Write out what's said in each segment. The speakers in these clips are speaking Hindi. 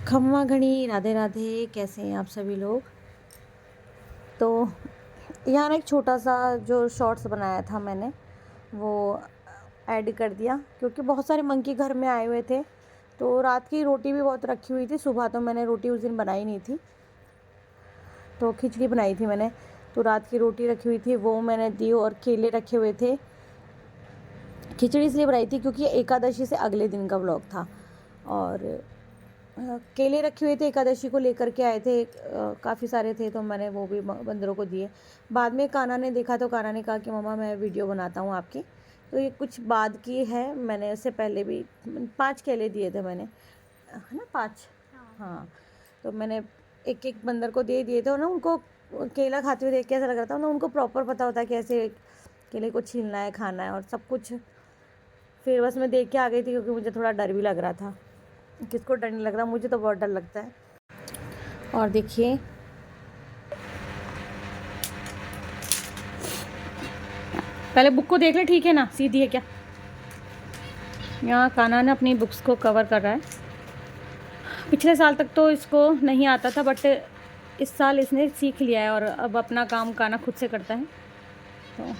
खम्मा घड़ी राधे राधे। कैसे हैं आप सभी लोग। तो यहाँ ना एक छोटा सा जो शॉर्ट्स बनाया था मैंने वो ऐड कर दिया, क्योंकि बहुत सारे मंकी घर में आए हुए थे। तो रात की रोटी भी बहुत रखी हुई थी। सुबह तो मैंने रोटी उस दिन बनाई नहीं थी, तो खिचड़ी बनाई थी मैंने। तो रात की रोटी रखी हुई थी वो मैंने दी, और केले रखे हुए थे। खिचड़ी इसलिए बनाई थी क्योंकि एकादशी से अगले दिन का ब्लॉग था, और केले रखे हुए थे, एकादशी को लेकर के आए थे। काफ़ी सारे थे, तो मैंने वो भी बंदरों को दिए। बाद में कान्हा ने देखा तो कान्हा ने कहा कि मम्मा मैं वीडियो बनाता हूँ आपकी। तो ये कुछ बाद की है, मैंने उससे पहले भी 5 केले दिए थे मैंने, है ना 5। हाँ, तो मैंने एक एक बंदर को दे दिए थे। और ना उनको केला खाते हुए देख के ऐसा लग रहा था ना उनको प्रॉपर पता होता है कैसे केले को छीलना है, खाना है और सब कुछ। फिर बस मैं देख के आ गई थी, क्योंकि मुझे थोड़ा डर भी लग रहा था। किसको डर नहीं लग रहा, मुझे तो बहुत डर लगता है। और देखिए पहले बुक को देख ले, ठीक है ना, सीधी है क्या। यहाँ कान्हा ने अपनी बुक्स को कवर कर रहा है। पिछले साल तक तो इसको नहीं आता था, बट इस साल इसने सीख लिया है और अब अपना काम कान्हा खुद से करता है। तो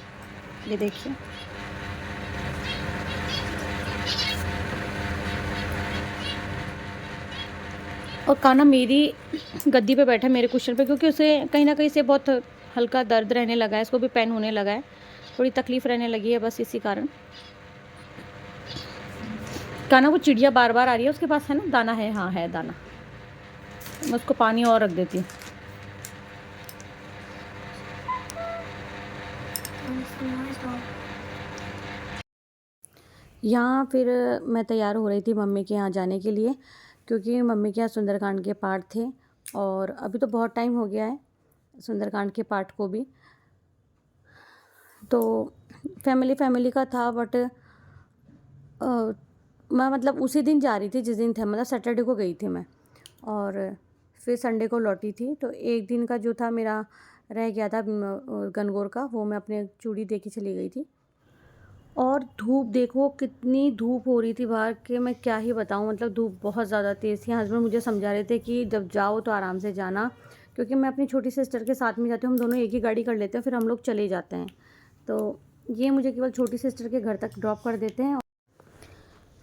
ये देखिए, और कान्हा मेरी गद्दी पे बैठा है, मेरे कुशन पे, क्योंकि उसे कहीं ना कहीं से बहुत हल्का दर्द रहने लगा है। इसको भी पेन होने लगा है, थोड़ी तकलीफ़ रहने लगी है, बस इसी कारण। कान्हा वो चिड़िया बार बार आ रही है, उसके पास है ना दाना है। हाँ है दाना, मैं उसको पानी और रख देती हूँ। यहाँ फिर मैं तैयार हो रही थी मम्मी के यहाँ जाने के लिए, क्योंकि मम्मी के यहाँ सुंदरकांड के पाठ थे। और अभी तो बहुत टाइम हो गया है सुंदरकांड के पाठ को भी। तो फैमिली का था, बट मैं मतलब उसी दिन जा रही थी जिस दिन था, मतलब सैटरडे को गई थी मैं, और फिर संडे को लौटी थी। तो एक दिन का जो था मेरा रह गया था गनगौर का, वो मैं अपने चूड़ी दे के चली गई थी। और धूप देखो कितनी धूप हो रही थी बाहर के, मैं क्या ही बताऊं। मतलब धूप बहुत ज़्यादा तेज़ थी। हस्बैंड मुझे समझा रहे थे कि जब जाओ तो आराम से जाना, क्योंकि मैं अपनी छोटी सिस्टर के साथ में जाती हूँ। हम दोनों एक ही गाड़ी कर लेते हैं, फिर हम लोग चले जाते हैं। तो ये मुझे केवल छोटी सिस्टर के घर तक ड्रॉप कर देते हैं।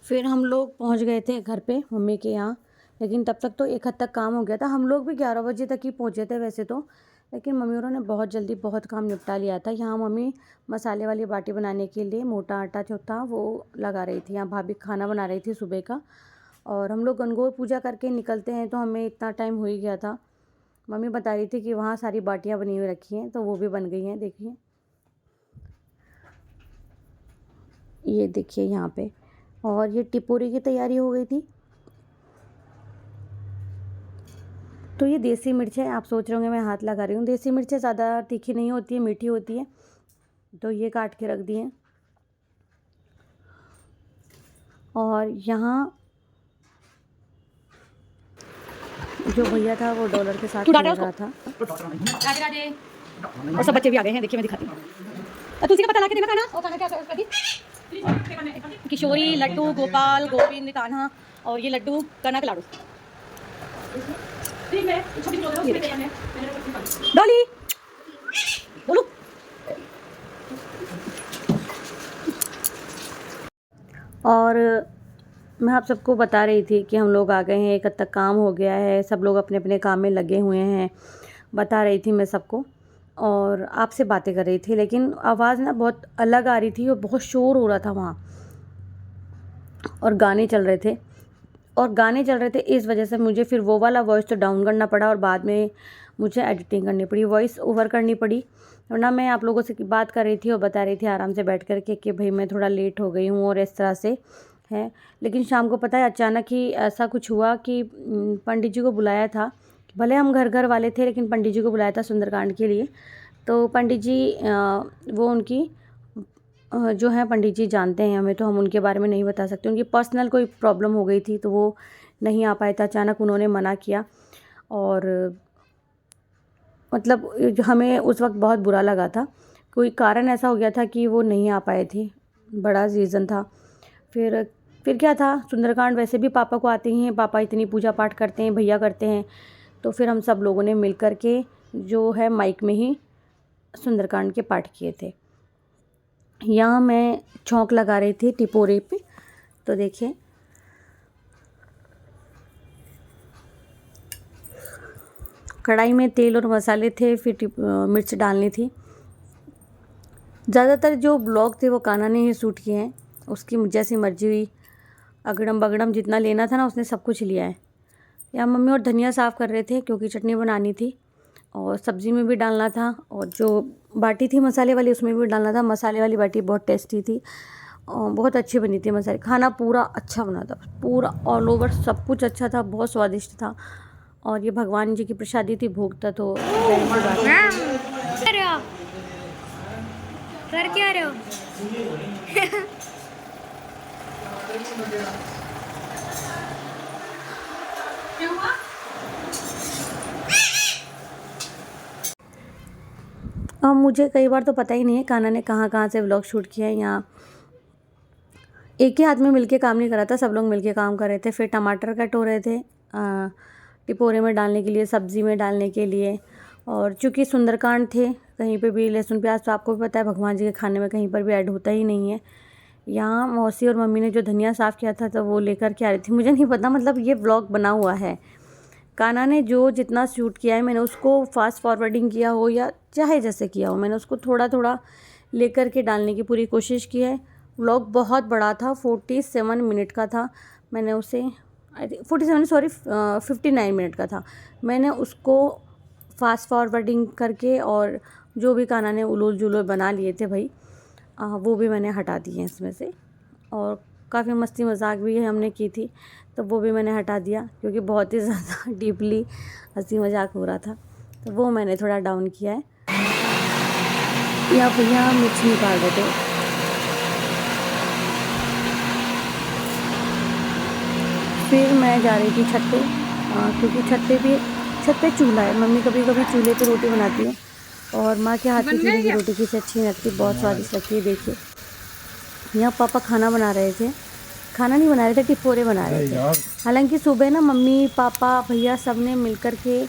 फिर हम लोग पहुँच गए थे घर पे मम्मी के यहाँ, लेकिन तब तक तो एक हद तक काम हो गया था। हम लोग भी 11 बजे तक ही पहुँचे थे वैसे तो, लेकिन मम्मी और ने बहुत जल्दी बहुत काम निपटा लिया था। यहाँ मम्मी मसाले वाली बाटी बनाने के लिए मोटा आटा जो था वो लगा रही थी। यहाँ भाभी खाना बना रही थी सुबह का। और हम लोग गनगौर पूजा करके निकलते हैं, तो हमें इतना टाइम हो ही गया था। मम्मी बता रही थी कि वहाँ सारी बाटियाँ बनी हुई रखी हैं, तो वो भी बन गई हैं। देखिए, ये देखिए यहाँ पे। और ये टिपोरी की तैयारी हो गई थी। तो ये देसी मिर्च है। आप सोच रहे होंगे मैं हाथ लगा रही हूँ। देसी मिर्चें ज़्यादा तीखी नहीं होती है, मीठी होती है। तो ये काट के रख दिए। और यहाँ जो भैया था वो डॉलर के साथ खेल रहा था। राधे राधे। और सब बच्चे भी आ गए हैं, देखिए मैं दिखाती हूँ। तुलसी का पत्ता ला के देना खाना। और खाना क्या कर दी? किशोरी, लड्डू, गोपाल, गोविंद, कान्हा, और ये लड्डू कनक लाडू। डॉली बोलो। और मैं आप सबको बता रही थी कि हम लोग आ गए हैं, एक हद तक काम हो गया है, सब लोग अपने अपने काम में लगे हुए हैं, बता रही थी मैं सबको। और आपसे बातें कर रही थी, लेकिन आवाज़ ना बहुत अलग आ रही थी और बहुत शोर हो रहा था वहाँ, और गाने चल रहे थे। और गाने चल रहे थे इस वजह से मुझे फिर वो वाला वॉइस तो डाउन करना पड़ा, और बाद में मुझे एडिटिंग करनी पड़ी, वॉइस ओवर करनी पड़ी। वरना मैं आप लोगों से बात कर रही थी और बता रही थी आराम से बैठ कर के कि भाई मैं थोड़ा लेट हो गई हूँ और इस तरह से है। लेकिन शाम को पता है अचानक ही ऐसा कुछ हुआ कि पंडित जी को बुलाया था। भले हम घर घर वाले थे, लेकिन पंडित जी को बुलाया था सुंदरकांड के लिए। तो पंडित जी वो उनकी जो है पंडित जी जानते हैं हमें, तो हम उनके बारे में नहीं बता सकते। उनकी पर्सनल कोई प्रॉब्लम हो गई थी, तो वो नहीं आ पाए थे। अचानक उन्होंने मना किया, और मतलब हमें उस वक्त बहुत बुरा लगा था। कोई कारण ऐसा हो गया था कि वो नहीं आ पाए थे, बड़ा रीज़न था। फिर क्या था, सुंदरकांड वैसे भी पापा को आते ही हैं, पापा इतनी पूजा पाठ करते हैं, भैया करते हैं, तो फिर हम सब लोगों ने मिल कर के जो है माइक में ही सुंदरकांड के पाठ किए थे। यहाँ मैं छौंक लगा रही थी टिपोरे पे, तो देखिए कढ़ाई में तेल और मसाले थे, फिर मिर्च डालनी थी। ज़्यादातर जो ब्लॉग थे वो कान्हा ने ही शूट किए हैं, उसकी जैसी मर्जी हुई, अगड़म बगड़म जितना लेना था ना उसने सब कुछ लिया है। यहाँ मम्मी और धनिया साफ़ कर रहे थे क्योंकि चटनी बनानी थी और सब्ज़ी में भी डालना था, और जो बाटी थी मसाले वाली उसमें भी डालना था। मसाले वाली बाटी बहुत टेस्टी थी और बहुत अच्छी बनी थी। मसाले खाना पूरा अच्छा बना था, पूरा ऑल ओवर सब कुछ अच्छा था, बहुत स्वादिष्ट था। और ये भगवान जी की प्रसादी थी, भोग था, तो कर क्या रहे हो? मुझे कई बार तो पता ही नहीं है कान्हा ने कहाँ कहाँ से व्लॉग शूट किया है। यहाँ एक ही हाथ में मिलके काम नहीं कर रहा था, सब लोग मिलके काम कर रहे थे। फिर टमाटर कट हो रहे थे टिपोरे में डालने के लिए, सब्ज़ी में डालने के लिए। और चूँकि सुंदरकांड थे, कहीं पे भी लहसुन प्याज तो आपको भी पता है भगवान जी के खाने में कहीं पर भी ऐड होता ही नहीं है। यहाँ मौसी और मम्मी ने जो धनिया साफ़ किया था तो वो लेकर के आ रही थी। मुझे नहीं पता, मतलब ये व्लॉग बना हुआ है, कान्हा ने जो जितना शूट किया है मैंने उसको फास्ट फॉरवर्डिंग किया हो या चाहे जैसे किया हो, मैंने उसको थोड़ा थोड़ा लेकर के डालने की पूरी कोशिश की है। व्लॉग बहुत बड़ा था, 47 मिनट का था। मैंने उसे 59 मिनट का था। मैंने उसको फास्ट फॉरवर्डिंग करके और जो भी कान्हा ने उलोल जुलोल बना लिए थे भाई, वो भी मैंने हटा दिए इसमें से। और काफ़ी मस्ती मजाक भी हमने की थी, तो वो भी मैंने हटा दिया क्योंकि बहुत ही ज़्यादा डीपली हंसी मजाक हो रहा था, तो वो मैंने थोड़ा डाउन किया है। या भैया मिर्च निकाल रहे थे। फिर मैं जा रही थी छत पे, क्योंकि छत पे चूल्हा है। मम्मी कभी कभी चूल्हे पे रोटी बनाती है और माँ के हाथ की चूल्हे की रोटी किसी अच्छी नहीं लगती, बहुत स्वादिष्ट लगती है। देखिए यहाँ पापा खाना बना रहे थे, खाना नहीं बना रहे थे, टिपोरे बना रहे थे। हालांकि सुबह ना मम्मी पापा भैया सब ने मिल कर के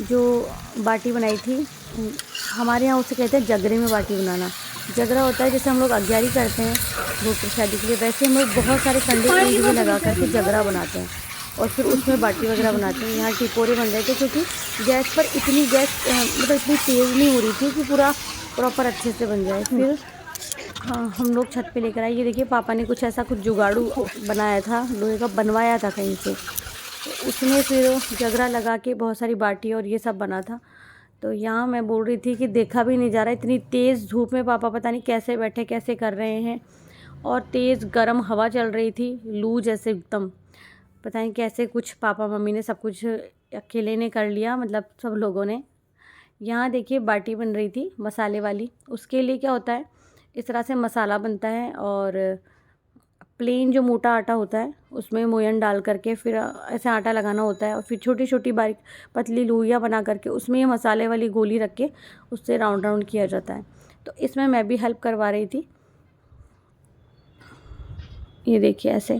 जो बाटी बनाई थी, हमारे यहाँ उसे कहते हैं जगरे में बाटी बनाना। जगरा होता है जैसे हम लोग अग्यारी करते हैं भोग प्रसादी के लिए, वैसे हम लोग बहुत सारे कंडे में लगा करके जगरा बनाते हैं और फिर उसमें बाटी वगैरह बनाते हैं। यहाँ टिपोरे बन रहे थे क्योंकि गैस पर इतनी मतलब इतनी तेज़ नहीं हो रही थी कि पूरा प्रॉपर अच्छे से बन जाए। फिर हाँ, हम लोग छत पे लेकर आए। ये देखिए पापा ने कुछ ऐसा कुछ जुगाड़ू बनाया था, लोहे का बनवाया था कहीं से, तो उसमें फिर जगरा लगा के बहुत सारी बाटी और ये सब बना था। तो यहाँ मैं बोल रही थी कि देखा भी नहीं जा रहा, इतनी तेज़ धूप में पापा पता नहीं कैसे बैठे कैसे कर रहे हैं, और तेज़ गर्म हवा चल रही थी, लू जैसे एकदम, पता नहीं कैसे कुछ पापा मम्मी ने सब कुछ अकेले ने कर लिया, मतलब सब लोगों ने। यहाँ देखिए बाटी बन रही थी मसाले वाली। उसके लिए क्या होता है, इस तरह से मसाला बनता है और प्लेन जो मोटा आटा होता है उसमें मोयन डाल करके फिर ऐसे आटा लगाना होता है, और फिर छोटी छोटी बारीक पतली लोइयाँ बना करके उसमें ये मसाले वाली गोली रख के उससे राउंड राउंड किया जाता है। तो इसमें मैं भी हेल्प करवा रही थी। ये देखिए ऐसे,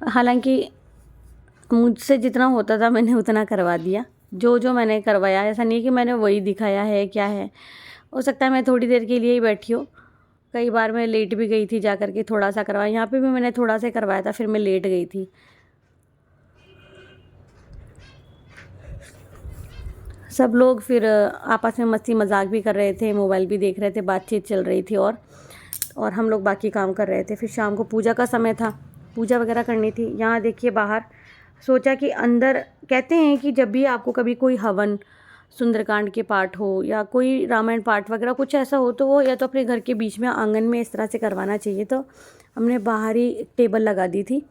हालांकि मुझसे जितना होता था मैंने उतना करवा दिया, जो जो मैंने करवाया। ऐसा नहीं कि मैंने वही दिखाया है क्या है, हो सकता है मैं थोड़ी देर के लिए ही बैठी हूँ। कई बार मैं लेट भी गई थी, जा कर के थोड़ा सा करवाया। यहाँ पे भी मैंने थोड़ा सा करवाया था, फिर मैं लेट गई थी। सब लोग फिर आपस में मस्ती मजाक भी कर रहे थे, मोबाइल भी देख रहे थे, बातचीत चल रही थी, और हम लोग बाकी काम कर रहे थे। फिर शाम को पूजा का समय था, पूजा वगैरह करनी थी। यहाँ देखिए बाहर, सोचा कि अंदर, कहते हैं कि जब भी आपको कभी कोई हवन, सुंदरकांड के पाठ हो या कोई रामायण पाठ वगैरह कुछ ऐसा हो, तो वो या तो अपने घर के बीच में आंगन में इस तरह से करवाना चाहिए। तो हमने बाहर ही टेबल लगा दी थी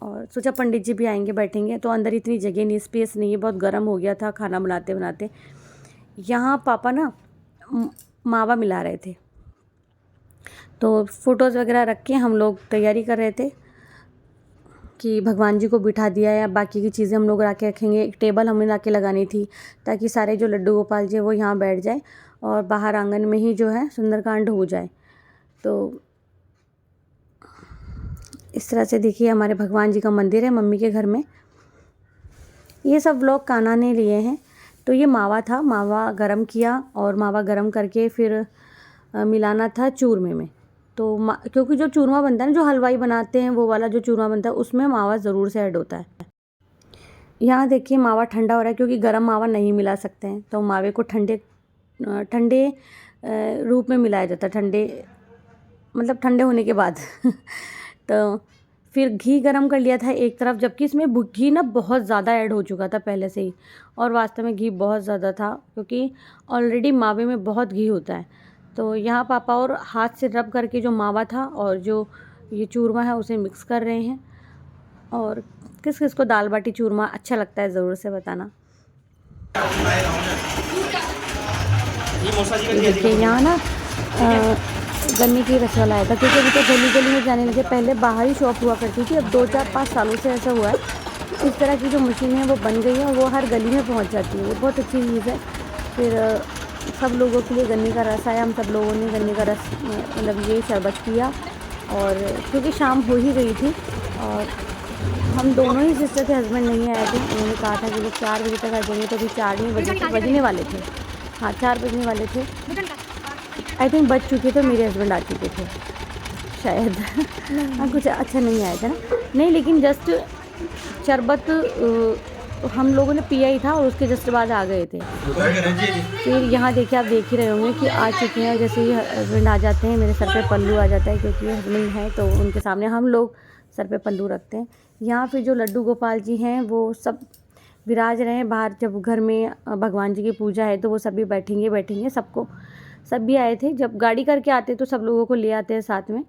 और सोचा पंडित जी भी आएंगे बैठेंगे, तो अंदर इतनी जगह नहीं, स्पेस नहीं है, बहुत गर्म हो गया था खाना बनाते बनाते। यहाँ पापा ना मावा मिला रहे थे, तो फ़ोटोज़ वगैरह रख के हम लोग तैयारी कर रहे थे कि भगवान जी को बिठा दिया या बाकी की चीज़ें हम लोग ला के रखेंगे। एक टेबल हमें ला के लगानी थी ताकि सारे जो लड्डू गोपाल जी वो यहाँ बैठ जाए और बाहर आंगन में ही जो है सुंदरकांड हो जाए। तो इस तरह से देखिए हमारे भगवान जी का मंदिर है मम्मी के घर में। ये सब व्लॉग कान्हा ने लिए हैं। तो ये मावा था, मावा गरम किया और मावा गरम करके फिर मिलाना था चूरमे में। तो क्योंकि जो चूरमा बनता है ना, जो हलवाई बनाते हैं वो वाला जो चूरमा बनता है, उसमें मावा ज़रूर से ऐड होता है। यहाँ देखिए मावा ठंडा हो रहा है, क्योंकि गरम मावा नहीं मिला सकते हैं, तो मावे को ठंडे रूप में मिलाया जाता है, ठंडे मतलब ठंडे होने के बाद तो फिर घी गरम कर लिया था एक तरफ, जबकि इसमें घी ना बहुत ज़्यादा ऐड हो चुका था पहले से ही, और वास्तव में घी बहुत ज़्यादा था क्योंकि ऑलरेडी मावे में बहुत घी होता है। तो यहाँ पापा और हाथ से रब करके जो मावा था और जो ये चूरमा है उसे मिक्स कर रहे हैं। और किस किस को दाल बाटी चूरमा अच्छा लगता है ज़रूर से बताना। देखिए यहाँ ना गन्ने की रसवाला आया था, क्योंकि अभी तो गली गली में जाने लगे। पहले बाहर ही शॉप हुआ करती थी, अब 2-4-5 सालों से ऐसा हुआ है। इस तरह की जो मशीन है वो बन गई है और वो हर गली में पहुंच जाती है। वो बहुत अच्छी चीज़ है। फिर सब लोगों के लिए गन्ने का रस आया। हम सब लोगों ने गन्ने का रस मतलब ये शरबत किया, और क्योंकि शाम हो ही गई थी और हम दोनों ही सिस्टर थे, हस्बैंड नहीं आए थे। उन्होंने कहा था कि लोग 4 बजे तक आ जाएंगे, तो अभी 4 नहीं बजने वाले थे। हाँ 4 बजने वाले थे, आई थिंक बज चुके थे, मेरे हस्बैंड आ चुके थे शायद। हाँ कुछ अच्छा नहीं आया था ना, नहीं, लेकिन जस्ट शरबत हम लोगों ने पिया ही था और उसके जस्ट बाद आ गए थे। फिर यहाँ देखिए आप देख ही रहे होंगे कि आ चुके हैं। जैसे ही हस्बैंड आ जाते हैं मेरे सर पे पल्लू आ जाता है, क्योंकि हस्बैंड है तो उनके सामने हम लोग सर पे पल्लू रखते हैं। यहाँ फिर जो लड्डू गोपाल जी हैं वो सब विराज रहे हैं बाहर। जब घर में भगवान जी की पूजा है तो वो सभी बैठेंगे सबको, सब भी आए थे। जब गाड़ी करके आते तो सब लोगों को ले आते हैं साथ में।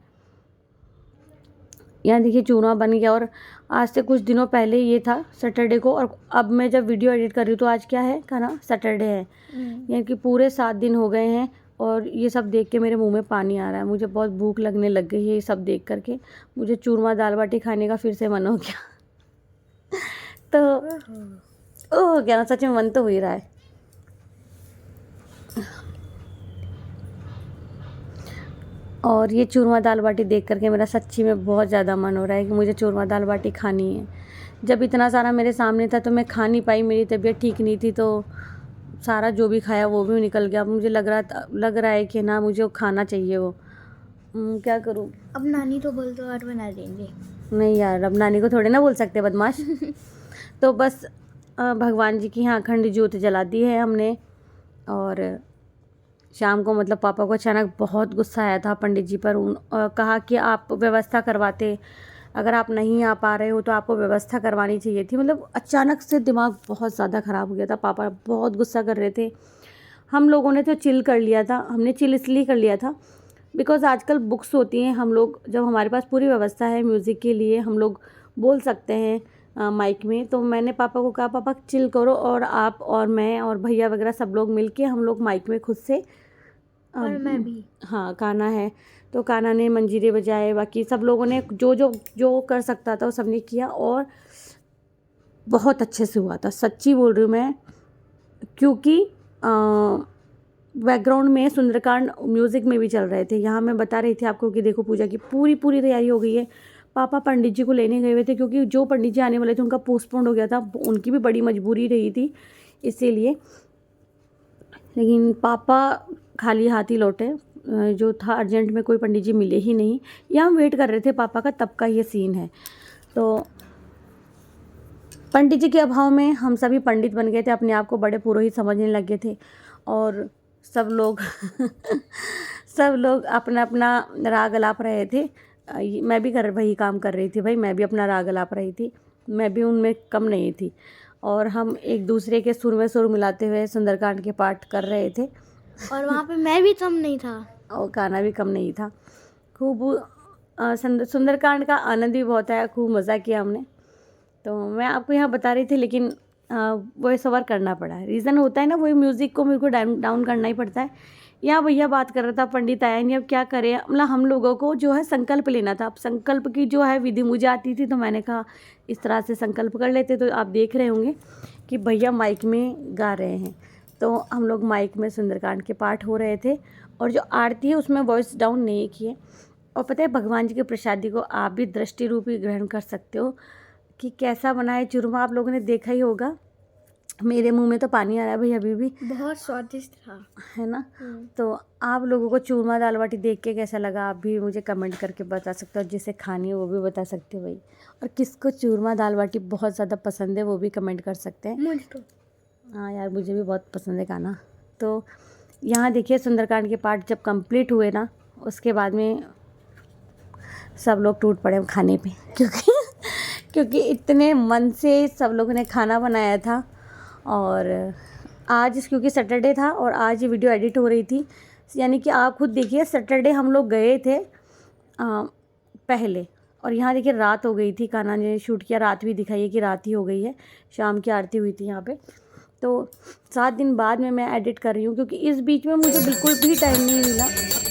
यहाँ देखिए चूरमा बन गया, और आज से कुछ दिनों पहले ये था सैटरडे को, और अब मैं जब वीडियो एडिट कर रही हूँ तो आज क्या है खाना, सैटरडे है। यानी कि पूरे 7 दिन हो गए हैं, और ये सब देख के मेरे मुंह में पानी आ रहा है। मुझे बहुत भूख लगने लग गई है ये सब देख करके। मुझे चूरमा दाल बाटी खाने का फिर से मन हो गया। तो ओ हो गया ना, सच में मन तो हो ही रहा है। और ये चूरमा दाल बाटी देख करके मेरा सच्ची में बहुत ज़्यादा मन हो रहा है कि मुझे चूरमा दाल बाटी खानी है। जब इतना सारा मेरे सामने था तो मैं खा नहीं पाई, मेरी तबीयत ठीक नहीं थी, तो सारा जो भी खाया वो भी निकल गया। अब मुझे लग रहा है कि ना मुझे वो खाना चाहिए वो। क्या करूँ अब नानी तो बोल दो और बना देंगे। नहीं यार, अब नानी को थोड़े ना बोल सकते बदमाश। तो बस भगवान जी की यहाँ अखंड ज्योत जला दी है हमने। और शाम को मतलब पापा को अचानक बहुत गुस्सा आया था पंडित जी पर। कहा कि आप व्यवस्था करवाते, अगर आप नहीं आ पा रहे हो तो आपको व्यवस्था करवानी चाहिए थी। मतलब अचानक से दिमाग बहुत ज़्यादा ख़राब हो गया था। पापा बहुत गुस्सा कर रहे थे। हम लोगों ने तो चिल कर लिया था। हमने चिल इसलिए कर लिया था बिकॉज़ आजकल बुक्स होती हैं, हम लोग जब हमारे पास पूरी व्यवस्था है म्यूज़िक के लिए, हम लोग बोल सकते हैं माइक में। तो मैंने पापा को कहा पापा चिल करो, और आप और मैं और भैया वगैरह सब लोग मिलके हम लोग माइक में खुद से और मैं भी। हाँ कान्हा है तो कान्हा ने मंजीरे बजाए, बाकी सब लोगों ने जो जो जो कर सकता था वो सब ने किया, और बहुत अच्छे से हुआ था। सच्ची बोल रही हूँ मैं, क्योंकि बैकग्राउंड में सुंदरकांड म्यूज़िक में भी चल रहे थे। यहाँ मैं बता रही थी आपको कि देखो पूजा की पूरी तैयारी हो गई है। पापा पंडित जी को लेने गए हुए थे, क्योंकि जो पंडित जी आने वाले थे उनका पोस्टपोन हो गया था, उनकी भी बड़ी मजबूरी रही थी इसीलिए। लेकिन पापा खाली हाथ ही लौटे, जो था अर्जेंट में कोई पंडित जी मिले ही नहीं। या हम वेट कर रहे थे पापा का, तब का ये सीन है। तो पंडित जी के अभाव में हम सभी पंडित बन गए थे, अपने आप को बड़े पुरोहित समझने लग गए थे, और सब लोग सब लोग अपना अपना राग अलाप रहे थे। मैं भी वही काम कर रही थी भाई, मैं भी अपना राग अलाप रही थी, मैं भी उनमें कम नहीं थी। और हम एक दूसरे के सुर में सुर मिलाते हुए सुंदरकांड के पाठ कर रहे थे। और वहाँ पे मैं भी कम नहीं था और कान्हा भी कम नहीं था। खूब सुंदरकांड का आनंद भी बहुत आया, खूब मज़ा किया हमने। तो मैं आपको यहाँ बता रही थी, लेकिन वॉइस ओवर करना पड़ा है। रीज़न होता है ना, वही म्यूज़िक को मेरे को डाउन करना ही पड़ता है। यहाँ भैया बात कर रहा था, पंडित आया नहीं, अब क्या करें। मतलब हम लोगों को जो है संकल्प लेना था। अब संकल्प की जो है विधि मुझे आती थी, तो मैंने कहा इस तरह से संकल्प कर लेते। तो आप देख रहे होंगे कि भैया माइक में गा रहे हैं, तो हम लोग माइक में सुंदरकांड के पाठ हो रहे थे। और जो आरती है उसमें वॉइस डाउन नहीं किए। और पता है भगवान जी के प्रसादी को आप भी दृष्टि रूप ही ग्रहण कर सकते हो कि कैसा बना है चूरमा। आप लोगों ने देखा ही होगा, मेरे मुंह में तो पानी आ रहा है भाई अभी भी, बहुत स्वादिष्ट था। है ना। तो आप लोगों को चूरमा दाल बाटी देख के कैसा लगा आप भी मुझे कमेंट करके बता सकते हो, जिसे खानी है वो भी बता सकते हो भाई। और किसको चूरमा दाल बाटी बहुत ज़्यादा पसंद है वो भी कमेंट कर सकते हैं। मुझे तो हाँ यार मुझे भी बहुत पसंद है खाना। तो यहाँ देखिए सुंदरकांड के पार्ट जब कंप्लीट हुए ना, उसके बाद में सब लोग टूट पड़े खाने पे, क्योंकि इतने मन से सब लोगों ने खाना बनाया था। और आज क्योंकि सैटरडे था और आज ये वीडियो एडिट हो रही थी, यानी कि आप खुद देखिए सैटरडे हम लोग गए थे पहले, और यहाँ देखिए रात हो गई थी। कान्हा ने शूट किया, रात भी दिखाई है कि रात ही हो गई है, शाम की आरती हुई थी यहाँ पे। तो 7 दिन बाद में मैं एडिट कर रही हूँ, क्योंकि इस बीच में मुझे बिल्कुल भी टाइम नहीं मिला।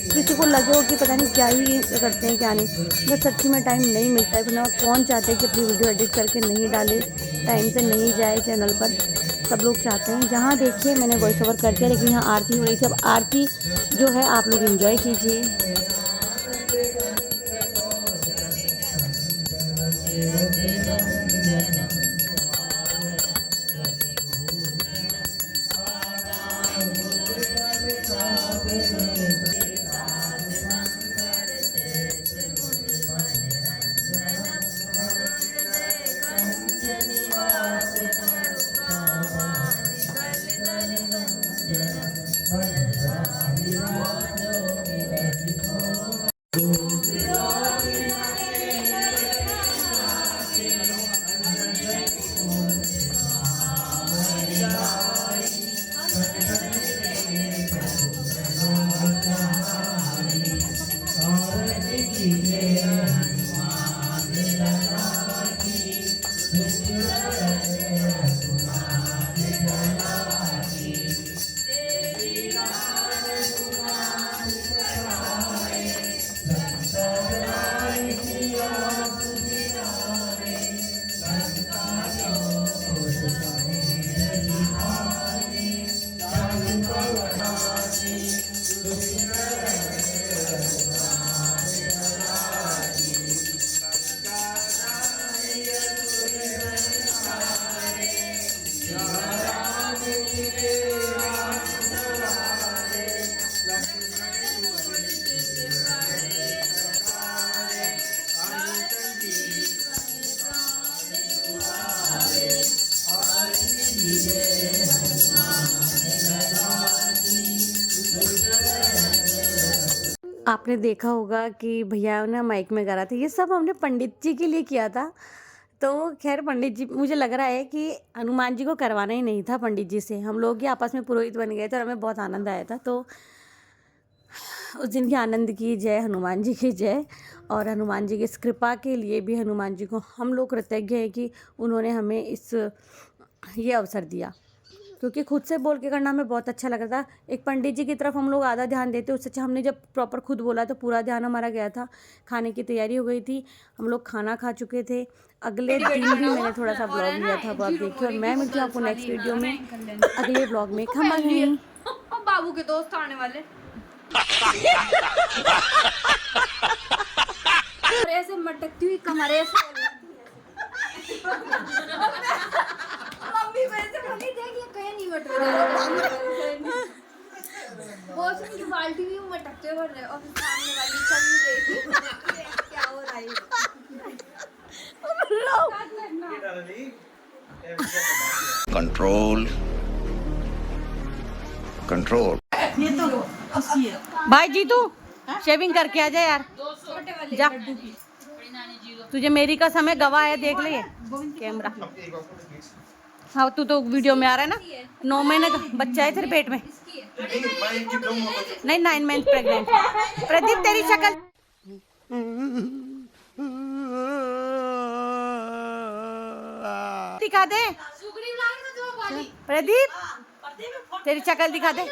किसी को लगे हो कि पता नहीं क्या ही करते हैं क्या नहीं, बस सच्ची में टाइम नहीं मिलता है। वरना कौन चाहते हैं कि अपनी वीडियो एडिट करके नहीं डाले, टाइम से नहीं जाए चैनल पर, सब लोग चाहते हैं। यहाँ देखिए मैंने वॉइस ओवर कर दिया, लेकिन यहाँ आरती हो रही थी। अब आरती जो है आप लोग एंजॉय कीजिए। आपने देखा होगा कि भैया ने माइक में गा रहा था, ये सब हमने पंडित जी के लिए किया था। तो खैर पंडित जी, मुझे लग रहा है कि हनुमान जी को करवाना ही नहीं था पंडित जी से, हम लोग ही आपस में पुरोहित बन गए थे और हमें बहुत आनंद आया था। तो उस दिन के आनंद की जय, हनुमान जी की जय। और हनुमान जी की इस कृपा के लिए भी हनुमान जी को हम लोग कृतज्ञ हैं कि उन्होंने हमें ये अवसर दिया, क्योंकि खुद से बोल के करना हमें बहुत अच्छा लग रहा था। एक पंडित जी की तरफ हम लोग आधा ध्यान देते, उससे अच्छा हमने जब प्रॉपर खुद बोला तो पूरा ध्यान हमारा गया था। खाने की तैयारी हो गई थी, हम लोग खाना खा चुके थे। अगले दिन भी मैंने थोड़ा सा ब्लॉग लिया था, वो आप देखिए। और मैं मिलती हूँ आपको नेक्स्ट वीडियो में अगले ब्लॉग में। खमा गई बाबू के दोस्त आने वाले और ऐसे मटकती हुई कमर ऐसे मम्मी वैसे बोली देखिए कहीं नहीं मटक रहा, बहुत की बाल्टी भी मटकते हो रहे और सामने वाली सब देखी क्या हो रहा है। Control control. ये तो खुशी है। भाई जी तू शेविंग करके आ जा यार, जा। तुझे मेरी कसम है, गवाह है, देख ले कैमरा। हाँ तू तो वीडियो में आ रहा है ना। 9 महीने का बच्चा है तेरे पेट में? नहीं 9 मंथ प्रेग्नेंट। प्रदीप तेरी शक्ल दिखा दे, प्रदीप तेरी शक्ल दिखा दे।